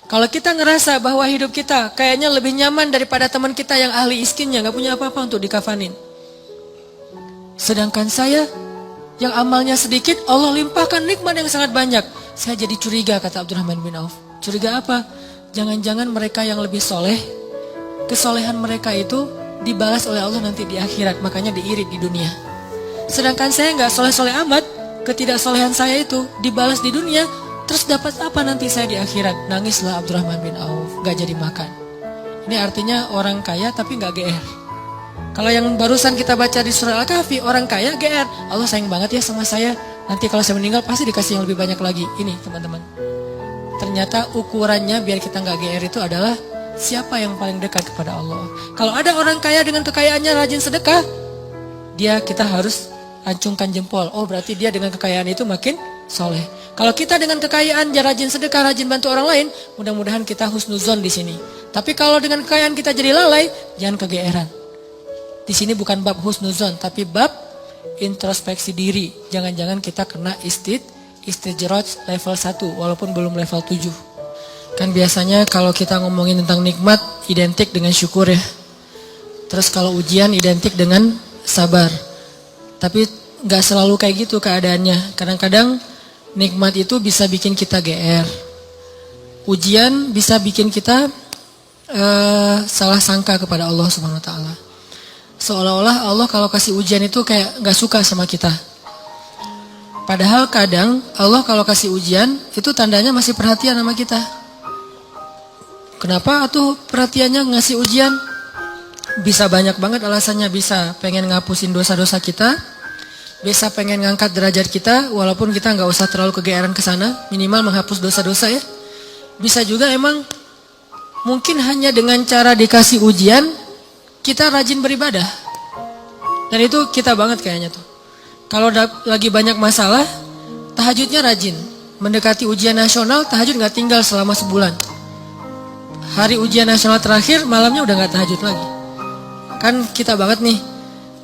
Kalau kita ngerasa bahwa hidup kita kayaknya lebih nyaman daripada teman kita yang ahli iskinnya, gak punya apa-apa untuk dikafanin. Sedangkan saya yang amalnya sedikit, Allah limpahkan nikmat yang sangat banyak. Saya jadi curiga, kata Abdurrahman bin Auf. Curiga apa? Jangan-jangan mereka yang lebih soleh, kesolehan mereka itu dibalas oleh Allah nanti di akhirat, makanya diirit di dunia. Sedangkan saya gak soleh-soleh amat, ketidaksolehan saya itu dibalas di dunia. Terus dapat apa nanti saya di akhirat? Nangislah Abdurrahman bin Auf, gak jadi makan. Ini artinya orang kaya tapi gak GR. Kalau yang barusan kita baca di surah Al-Kahfi, orang kaya GR. Allah sayang banget ya sama saya. Nanti kalau saya meninggal pasti dikasih yang lebih banyak lagi. Ini teman-teman. Ternyata ukurannya biar kita gak GR itu adalah siapa yang paling dekat kepada Allah. Kalau ada orang kaya dengan kekayaannya rajin sedekah, kita harus acungkan jempol. Oh berarti dia dengan kekayaan itu makin soleh. Kalau kita dengan kekayaan rajin sedekah, rajin bantu orang lain, mudah-mudahan kita husnuzon di sini. Tapi kalau dengan kekayaan kita jadi lalai, jangan kegeeran. Di sini bukan bab husnuzon, tapi bab introspeksi diri. Jangan-jangan kita kena istijraj level 1 walaupun belum level 7. Kan biasanya kalau kita ngomongin tentang nikmat identik dengan syukur ya. Terus kalau ujian identik dengan sabar. Tapi gak selalu kayak gitu keadaannya. Kadang-kadang nikmat itu bisa bikin kita GR. Ujian bisa bikin kita salah sangka kepada Allah Subhanahu wa taala. Seolah-olah Allah kalau kasih ujian itu kayak gak suka sama kita. Padahal kadang Allah kalau kasih ujian itu tandanya masih perhatian sama kita. Kenapa tuh perhatiannya ngasih ujian? Bisa banyak banget alasannya. Bisa pengen ngapusin dosa-dosa kita, bisa pengen ngangkat derajat kita, walaupun kita nggak usah terlalu kegeeran ke sana, minimal menghapus dosa-dosa ya. Bisa juga emang mungkin hanya dengan cara dikasih ujian kita rajin beribadah. Dan itu kita banget kayaknya tuh. Kalau lagi banyak masalah, tahajudnya rajin. Mendekati ujian nasional, tahajud nggak tinggal selama sebulan. Hari ujian nasional terakhir, malamnya udah nggak tahajud lagi. Kan kita banget nih.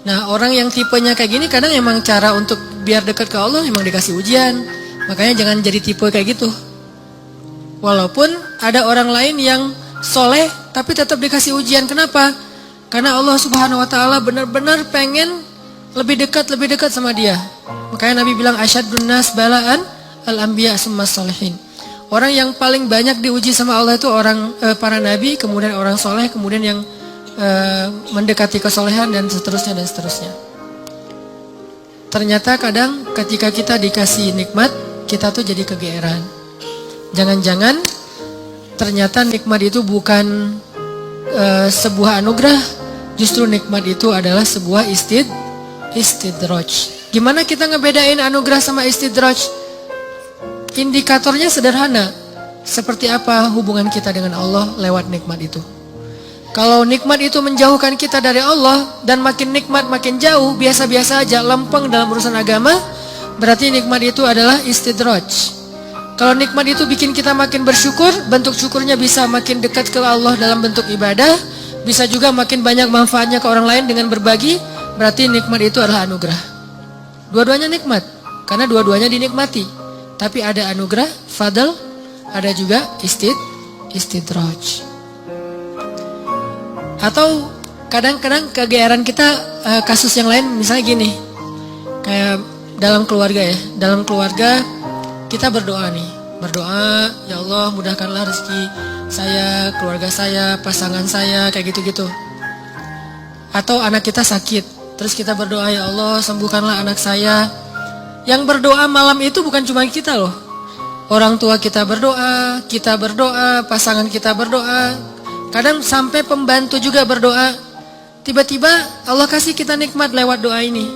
Nah orang yang tipenya kayak gini kadang emang cara untuk biar dekat ke Allah emang dikasih ujian. Makanya jangan jadi tipe kayak gitu. Walaupun ada orang lain yang soleh tapi tetap dikasih ujian. Kenapa? Karena Allah Subhanahu wa taala benar-benar pengen lebih dekat sama dia. Makanya Nabi bilang asyadun nas balaan al-anbiya summa sholihin. Orang yang paling banyak diuji sama Allah itu orang para nabi, kemudian orang soleh, kemudian yang mendekati kesolehan dan seterusnya dan seterusnya. Ternyata kadang ketika kita dikasih nikmat, kita tuh jadi kegeeran. Jangan-jangan ternyata nikmat itu bukan sebuah anugerah, justru nikmat itu adalah sebuah istidraj. Gimana kita ngebedain anugerah sama istidraj? Indikatornya sederhana. Seperti apa hubungan kita dengan Allah lewat nikmat itu. Kalau nikmat itu menjauhkan kita dari Allah dan makin nikmat makin jauh, biasa-biasa aja, lempeng dalam urusan agama, berarti nikmat itu adalah istidraj. Kalau nikmat itu bikin kita makin bersyukur, bentuk syukurnya bisa makin dekat ke Allah dalam bentuk ibadah, bisa juga makin banyak manfaatnya ke orang lain dengan berbagi, berarti nikmat itu adalah anugerah. Dua-duanya nikmat, karena dua-duanya dinikmati. Tapi ada anugerah, fadl, ada juga istidraj. Atau kadang-kadang kegeeran kita kasus yang lain, misalnya gini, kayak dalam keluarga ya, dalam keluarga kita berdoa nih, berdoa ya Allah mudahkanlah rezeki saya, keluarga saya, pasangan saya, kayak gitu-gitu. Atau anak kita sakit, terus kita berdoa ya Allah sembuhkanlah anak saya. Yang berdoa malam itu bukan cuma kita loh, orang tua kita berdoa, pasangan kita berdoa. Kadang sampai pembantu juga berdoa. Tiba-tiba Allah kasih kita nikmat lewat doa ini.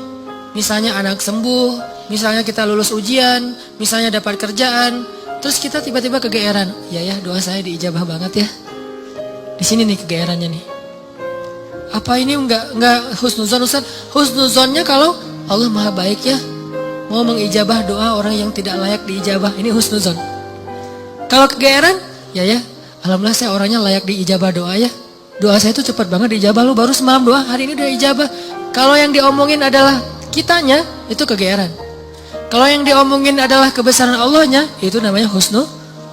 Misalnya anak sembuh, misalnya kita lulus ujian, misalnya dapat kerjaan. Terus kita tiba-tiba kegeeran. Ya doa saya diijabah banget ya. Di sini nih kegeerannya nih. Apa ini enggak husnuzon Ustaz? Husnuzonnya kalau Allah maha baik ya, mau mengijabah doa orang yang tidak layak diijabah. Ini husnuzon. Kalau kegeeran, ya alhamdulillah saya orangnya layak diijabah doa ya. Doa saya itu cepat banget diijabah. Lu baru semalam doa, hari ini udah ijabah. Kalau yang diomongin adalah kitanya, itu kegeeran. Kalau yang diomongin adalah kebesaran Allahnya, itu namanya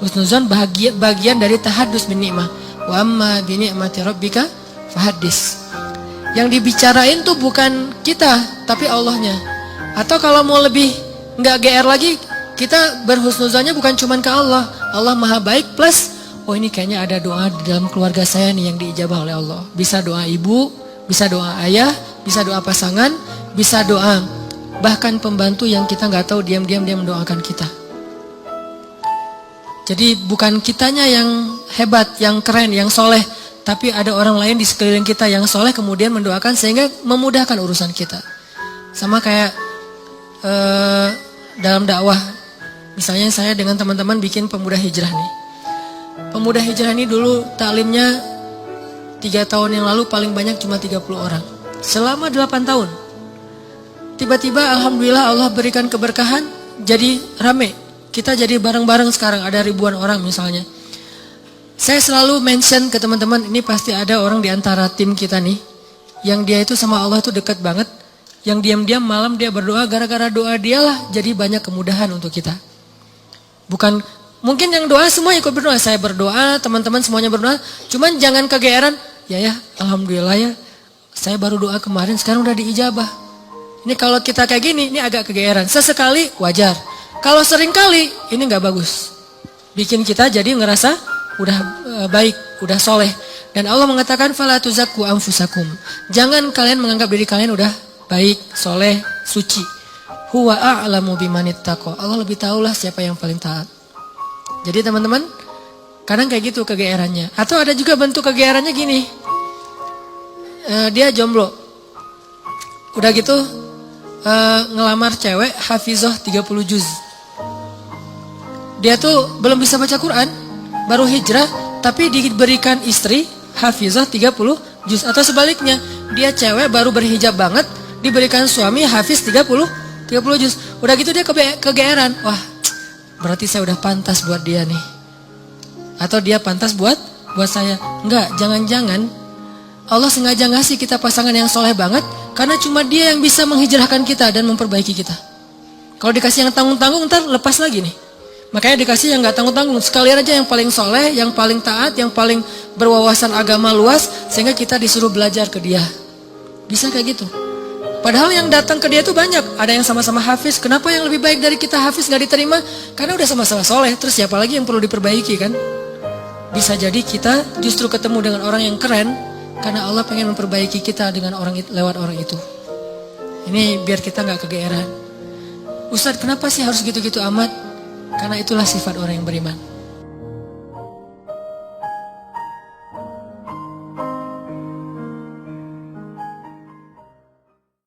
Husnuzon bagian dari tahadus bin ni'mah. Wa amma bi ni'mati rabbika fahaddis. Yang dibicarain tuh bukan kita, tapi Allahnya. Atau kalau mau lebih nggak GR lagi, kita berhusnuzonnya bukan cuman ke Allah. Allah maha baik plus, oh ini kayaknya ada doa di dalam keluarga saya nih yang diijabah oleh Allah. Bisa doa ibu, bisa doa ayah, bisa doa pasangan, bisa doa bahkan pembantu yang kita nggak tahu diam-diam dia mendoakan kita. Jadi bukan kitanya yang hebat, yang keren, yang soleh, tapi ada orang lain di sekeliling kita yang soleh kemudian mendoakan sehingga memudahkan urusan kita. Sama kayak dalam dakwah, misalnya saya dengan teman-teman bikin pemuda hijrah nih. Pemuda hijrah ini dulu taklimnya 3 tahun yang lalu paling banyak cuma 30 orang. Selama 8 tahun. Tiba-tiba alhamdulillah Allah berikan keberkahan, jadi rame. Kita jadi bareng-bareng sekarang, ada ribuan orang misalnya. Saya selalu mention ke teman-teman, ini pasti ada orang di antara tim kita nih, yang dia itu sama Allah itu dekat banget, yang diam-diam malam dia berdoa, gara-gara doa dialah jadi banyak kemudahan untuk kita. Bukan, mungkin yang doa semua ikut berdoa, saya berdoa, teman-teman semuanya berdoa, cuman jangan kegeeran, ya alhamdulillah ya, saya baru doa kemarin, sekarang udah diijabah. Ini kalau kita kayak gini, ini agak kegeeran, sesekali wajar. Kalau sering kali, ini gak bagus. Bikin kita jadi ngerasa udah baik, udah soleh. Dan Allah mengatakan, فَلَا تُزَكُّوا أَنفُسَكُمْ. Jangan kalian menganggap diri kalian udah baik, soleh, suci. Huwa a'lamu biman ittaqa. Allah lebih tahulah siapa yang paling taat. Jadi teman-teman, kadang kayak gitu kegeerannya. Atau ada juga bentuk kegeerannya gini. Dia jomblo. Udah gitu, ngelamar cewek, hafizah 30 juz. Dia tuh belum bisa baca Quran, baru hijrah, tapi diberikan istri, hafizah 30 juz. Atau sebaliknya, dia cewek baru berhijab banget, diberikan suami, hafiz 30 juz. Udah gitu dia kegeeran, wah berarti saya udah pantas buat dia nih. Atau dia pantas buat saya. Enggak, jangan-jangan Allah sengaja ngasih kita pasangan yang soleh banget, karena cuma dia yang bisa menghijrahkan kita dan memperbaiki kita. Kalau dikasih yang tanggung-tanggung, ntar lepas lagi nih. Makanya dikasih yang gak tanggung-tanggung. Sekalian aja yang paling soleh, yang paling taat, yang paling berwawasan agama luas, sehingga kita disuruh belajar ke dia. Bisa kayak gitu. Padahal yang datang ke dia itu banyak. Ada yang sama-sama hafiz. Kenapa yang lebih baik dari kita hafiz gak diterima? Karena udah sama-sama soleh. Terus siapa lagi yang perlu diperbaiki kan? Bisa jadi kita justru ketemu dengan orang yang keren, karena Allah pengen memperbaiki kita dengan lewat orang itu. Ini biar kita gak kegeeran. Ustadz, kenapa sih harus gitu-gitu amat? Karena itulah sifat orang yang beriman.